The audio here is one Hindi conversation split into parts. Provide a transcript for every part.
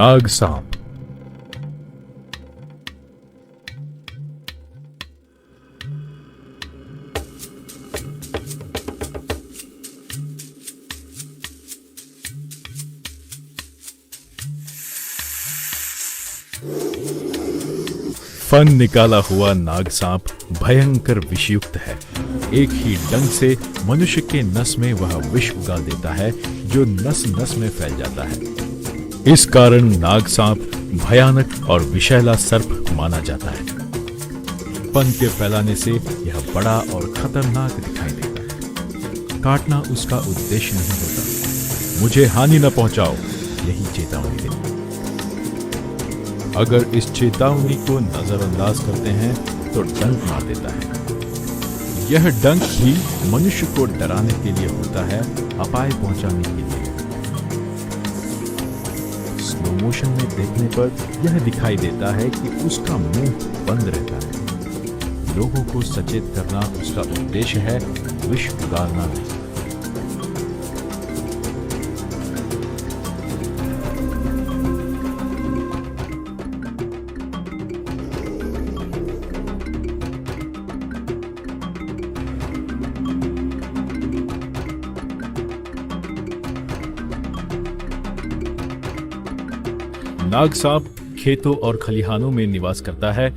नाग सांप। फन निकाला हुआ नाग सांप भयंकर विषयुक्त है। एक ही डंक से मनुष्य के नस में वह विष उगाल देता है जो नस नस में फैल जाता है। इस कारण नाग सांप भयानक और विषैला सर्प माना जाता है। पंख के फैलाने से यह बड़ा और खतरनाक दिखाई देता है। काटना उसका उद्देश्य नहीं होता। मुझे हानि न पहुंचाओ, यही चेतावनी देती है। अगर इस चेतावनी को नजरअंदाज करते हैं तो डंक मार देता है। यह डंक भी मनुष्य को डराने के लिए होता है, अपाय पहुंचाने के लिए। स्लो मोशन में देखने पर यह दिखाई देता है कि उसका मुंह बंद रहता है। लोगों को सचेत करना उसका उद्देश्य है, विष उगालना नहीं। नाग सांप खेतों और खलिहानों में निवास करता है,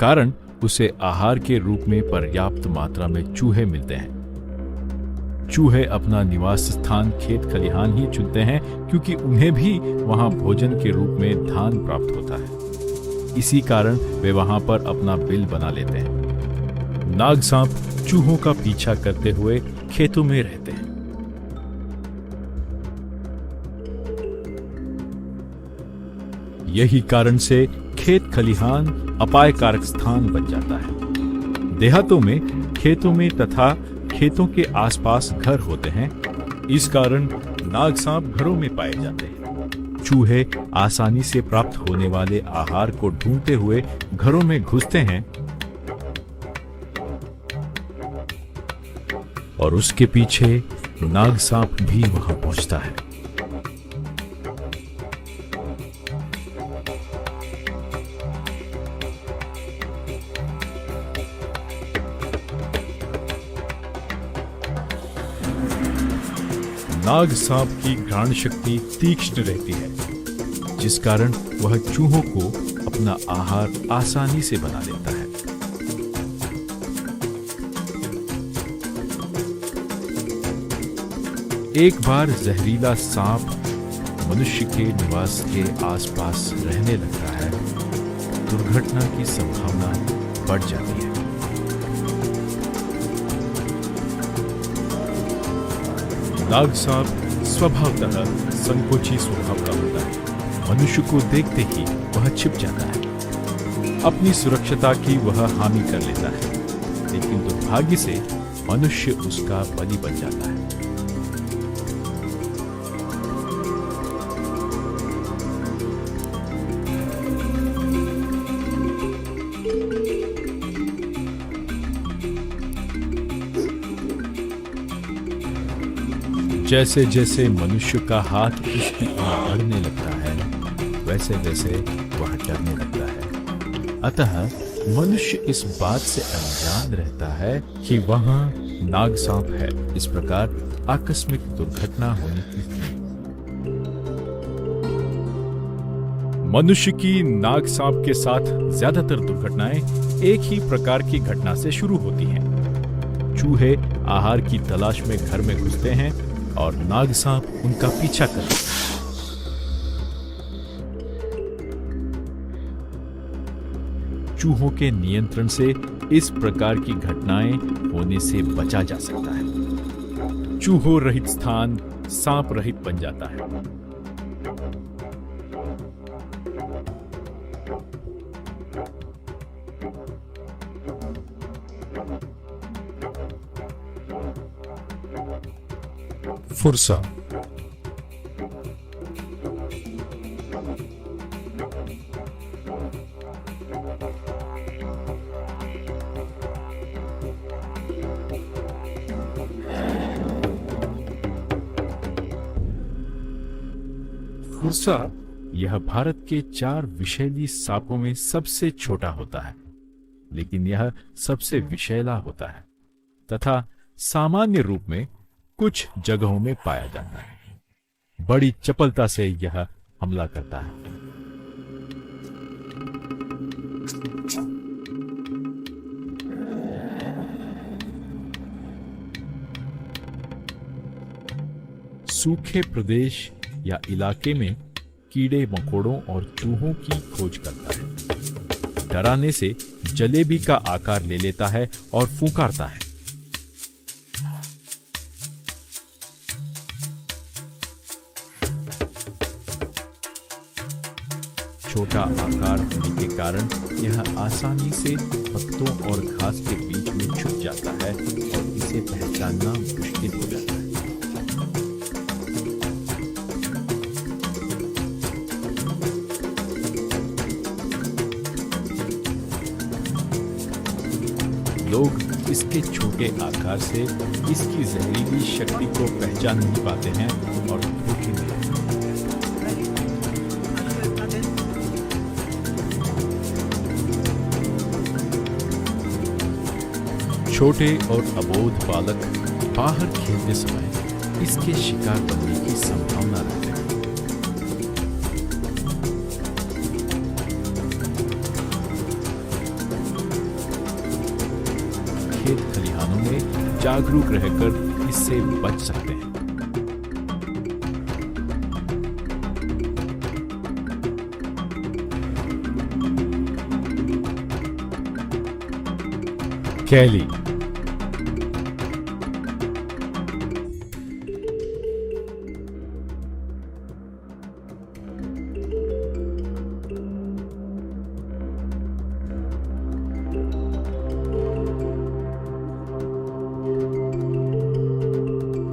कारण उसे आहार के रूप में पर्याप्त मात्रा में चूहे मिलते हैं। चूहे अपना निवास स्थान खेत खलिहान ही चुनते हैं क्योंकि उन्हें भी वहां भोजन के रूप में धान प्राप्त होता है। इसी कारण वे वहां पर अपना बिल बना लेते हैं। नाग सांप चूहों का पीछा करते हुए खेतों में रहते हैं। यही कारण से खेत खलिहान अपायकारक स्थान बन जाता है। देहातों में खेतों में तथा खेतों के आसपास घर होते हैं। इस कारण नाग सांप घरों में पाए जाते हैं। चूहे आसानी से प्राप्त होने वाले आहार को ढूंढते हुए घरों में घुसते हैं और उसके पीछे नाग सांप भी वहां पहुंचता है। नाग सांप की घ्राण शक्ति तीक्ष्ण रहती है, जिस कारण वह चूहों को अपना आहार आसानी से बना लेता है। एक बार जहरीला सांप मनुष्य के निवास के आसपास रहने लगता है, दुर्घटना की संभावना बढ़ जाती है। नाग सांप स्वभावतः संकोची स्वभाव का होता है। मनुष्य को देखते ही वह छिप जाता है। अपनी सुरक्षता की वह हामी कर लेता है, लेकिन दुर्भाग्य से मनुष्य उसका बलि बन जाता है। जैसे जैसे मनुष्य का हाथ उसकी ओर बढ़ने लगता है, वैसे वैसे वह डरने लगता है। अतः मनुष्य इस बात से अनजान रहता है कि वहां नाग सांप है। इस प्रकार आकस्मिक दुर्घटना होने की मनुष्य की नाग सांप के साथ ज्यादातर दुर्घटनाएं एक ही प्रकार की घटना से शुरू होती हैं। चूहे आहार की तलाश में घर में घुसते हैं और नाग सांप उनका पीछा करता है। चूहों के नियंत्रण से इस प्रकार की घटनाएं होने से बचा जा सकता है। चूहों रहित स्थान सांप रहित बन जाता है। फुरसा। फुरसा यह भारत के 4 विषैली सांपों में सबसे छोटा होता है, लेकिन यह सबसे विषैला होता है तथा सामान्य रूप में कुछ जगहों में पाया जाता है। बड़ी चपलता से यह हमला करता है। सूखे प्रदेश या इलाके में कीड़े मकोड़ों और चूहों की खोज करता है। डराने से जलेबी का आकार ले लेता है और फुंकारता है। छोटा आकार होने के कारण यह आसानी से पत्तों और घास के बीच में छुप जाता है और इसे पहचानना मुश्किल हो जाता है। लोग इसके छोटे आकार से इसकी जहरीली शक्ति को पहचान नहीं पाते हैं और धोखे में छोटे और अबोध बालक बाहर खेलते समय इसके शिकार बनने की संभावना रहती है। खेत खलिहानों में जागरूक रहकर इससे बच सकते हैं। कैली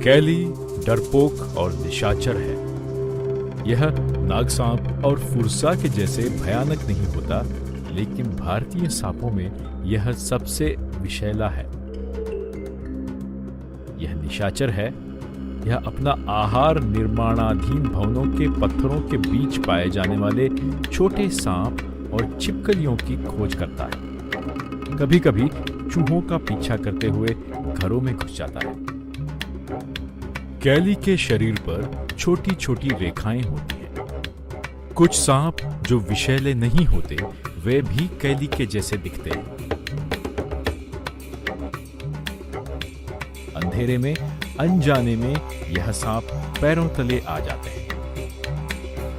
कैली डरपोक और निशाचर है। यह नागसांप और फुरसा के जैसे भयानक नहीं होता, लेकिन भारतीय सांपों में यह सबसे विषैला है। यह निशाचर है। यह अपना आहार निर्माणाधीन भवनों के पत्थरों के बीच पाए जाने वाले छोटे सांप और छिपकलियों की खोज करता है। कभी-कभी चूहों का पीछा करते हुए घरों में घुस जाता है। कैली के शरीर पर छोटी छोटी रेखाएं होती हैं। कुछ सांप जो विषैले नहीं होते वे भी कैली के जैसे दिखते हैं। अंधेरे में अनजाने में यह सांप पैरों तले आ जाते हैं,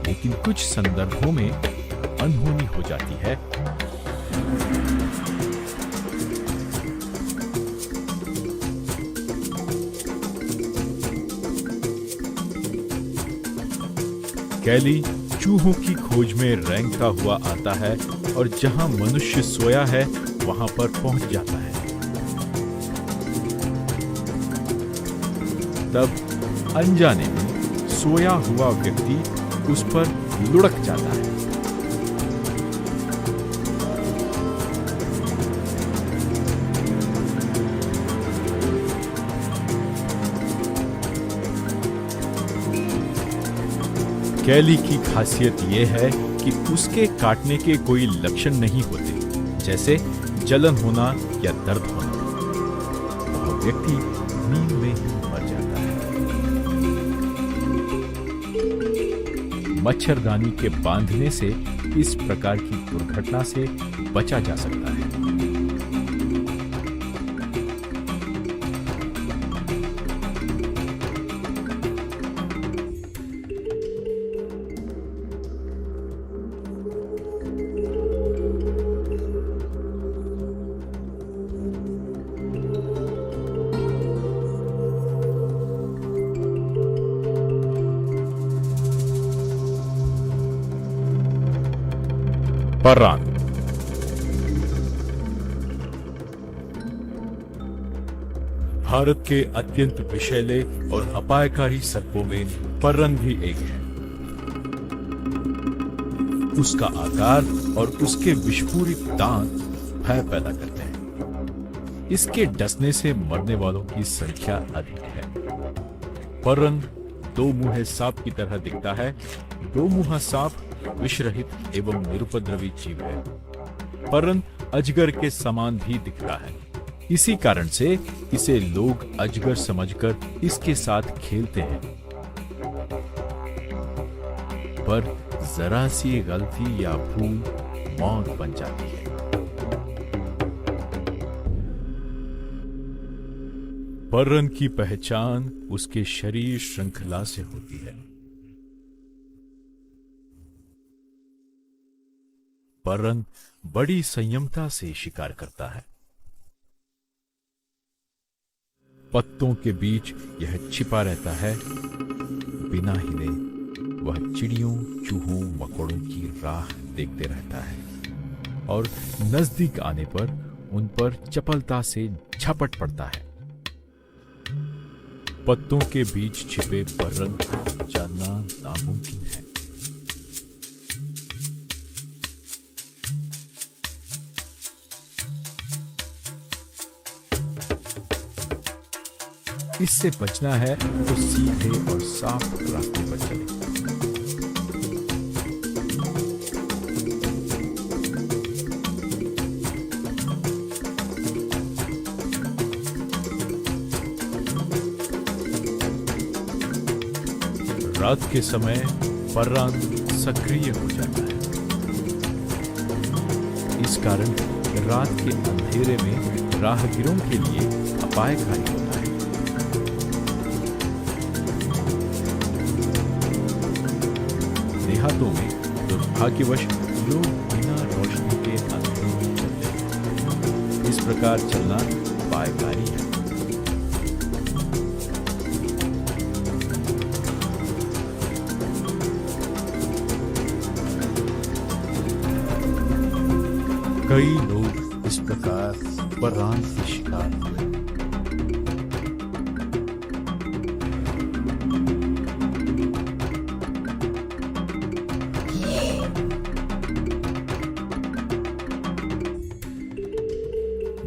लेकिन कुछ संदर्भों में अनहोनी हो जाती है। कैली चूहों की खोज में रेंगता हुआ आता है और जहां मनुष्य सोया है वहां पर पहुंच जाता है। तब अनजाने में सोया हुआ व्यक्ति उस पर लुढ़क जाता है। कैली की खासियत यह है कि उसके काटने के कोई लक्षण नहीं होते, जैसे जलन होना या दर्द होना। वह व्यक्ति नींद में ही मर जाता है। मच्छरदानी के बांधने से इस प्रकार की दुर्घटना से बचा जा सकता है। पर्रान भारत के अत्यंत विषैले और अपायकारी सर्पों में पर्रन भी एक है। उसका आकार और उसके विषपूरित दांत भय पैदा करते हैं। इसके डसने से मरने वालों की संख्या अधिक है। पर्रन दो मुंहे सांप की तरह दिखता है। दो मुंहा सांप विषरहित एवं निरुपद्रवी जीव है। परन अजगर के समान भी दिखता है। इसी कारण से इसे लोग अजगर समझकर इसके साथ खेलते हैं। पर जरा सी गलती या भूल मौत बन जाती है। परन की पहचान उसके शरीर श्रृंखला से होती है। परन बड़ी संयमता से शिकार करता है। पत्तों के बीच यह छिपा रहता है। बिना हिले वह चिड़ियों, चूहों, मकोड़ों की राह देखते रहता है और नजदीक आने पर उन पर चपलता से झपट पड़ता है। पत्तों के बीच छिपे परन को जानना नामुमकिन है। इससे बचना है तो सीधे और साफ रास्ते पर चले। रात के समय पररान सक्रिय हो जाता है। इस कारण रात के अंधेरे में राहगीरों के लिए अपायकारी होता है। देहातों में दुर्भाग्यवश लोग बिना रोशनी के अंधेरे में चलते हैं। इस प्रकार चलना अपायकारी है। कई लोग इस प्रकार पररान के शिकार हुए।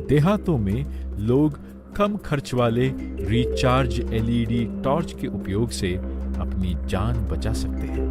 देहातों में लोग कम खर्च वाले रिचार्ज एलईडी टॉर्च के उपयोग से अपनी जान बचा सकते हैं।